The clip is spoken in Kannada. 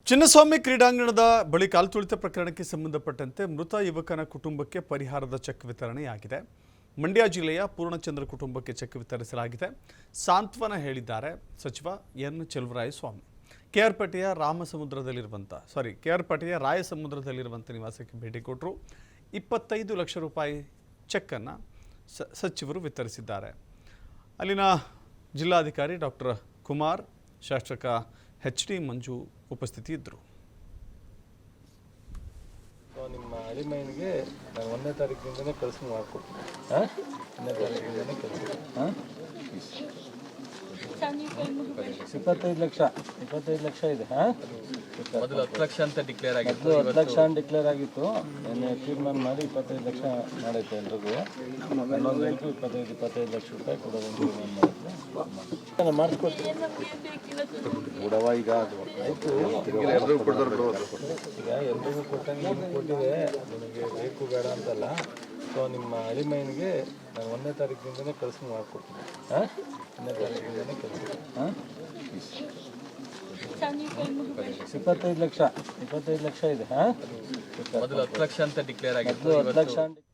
ಚಿನ್ನಸ್ವಾಮಿ ಕ್ರೀಡಾಂಗಣದ ಬಳಿ ಕಾಲು ತುಳಿತ ಪ್ರಕರಣಕ್ಕೆ ಸಂಬಂಧಪಟ್ಟಂತೆ ಮೃತ ಯುವಕನ ಕುಟುಂಬಕ್ಕೆ ಪರಿಹಾರದ ಚೆಕ್ ವಿತರಣೆಯಾಗಿದೆ. ಮಂಡ್ಯ ಜಿಲ್ಲೆಯ ಪೂರ್ಣಚಂದ್ರ ಕುಟುಂಬಕ್ಕೆ ಚೆಕ್ ವಿತರಿಸಲಾಗಿದೆ. ಸಾಂತ್ವನ ಹೇಳಿದ್ದಾರೆ ಸಚಿವ ಎನ್ ಚೆಲುವರಾಯಸ್ವಾಮಿ. ಕೆಆರ್ಪೇಟೆಯ ರಾಯಸಮುದ್ರದಲ್ಲಿರುವಂಥ ನಿವಾಸಕ್ಕೆ ಭೇಟಿ ಕೊಟ್ಟರು. 25 ಲಕ್ಷ ರೂಪಾಯಿ ಚೆಕ್ ಅನ್ನು ಸಚಿವರು ವಿತರಿಸಿದ್ದಾರೆ. ಅಲ್ಲಿನ ಜಿಲ್ಲಾಧಿಕಾರಿ ಡಾಕ್ಟರ್ ಕುಮಾರ್, ಶಾಸಕ HD ಮಂಜು ಉಪಸ್ಥಿತಿ ಇದ್ದರು. ನಿಮ್ಮ ಅಳಿಮೈನಿಗೆ ನಾನು 1ನೇ ತಾರೀಕಿಂದನೇ ಕೆಲಸ ಮಾಡಿಕೊಡ್ತೀನಿ. 1ನೇ ತಾರೀಕಿಂದನೇ ಕೆಲಸ 25 ಲಕ್ಷ ಇದೆ. ಮೊದಲು 10 ಲಕ್ಷ ಅಂತ ಡಿಕ್ಲೇರ್ ಆಗಿತ್ತು. 10 ಲಕ್ಷ ಡಿಕ್ಲೇರ್ ಆಗಿತ್ತು. ನಿನ್ನೆ ತೀರ್ಮಾನ ಮಾಡಿ 25 ಲಕ್ಷ ಮಾಡೈತೆ ಎಲ್ರಿಗೂ. ಎಲ್ಲರಿಗೂ 25 ಲಕ್ಷ ರೂಪಾಯಿ ಕೊಡೋದನ್ನು ತೀರ್ಮಾನ ಮಾಡಿದ್ವಿ. ಮಾಡಿಸ್ಕೊಡ್ತೀನಿ ಬಿಡವ. ಈಗ ಅದು ಆಯಿತು. ಈಗ ಎಲ್ರಿಗೂ ಕೊಟ್ಟಂಗೆ ಕೊಟ್ಟಿದೆ. ನಿಮಗೆ ಬೇಕು ಬೇಡ ಅಂತಲ್ಲ. ಸೊ ನಿಮ್ಮ ಅಳಿಮೈನಿಗೆ ನಾನು 1ನೇ ತಾರೀಕಿಂದನೇ ಕೆಲಸ ಮಾಡಿಕೊಡ್ತೀನಿ. 1ನೇ ತಾರೀಕಿಂದನೇ ಕೆಲಸ 25 ಲಕ್ಷ ಇದೆ. ಮೊದಲು 10 ಲಕ್ಷ ಅಂತ ಡಿಕ್ಲೇರ್ ಆಗಿತ್ತು. 10 ಲಕ್ಷ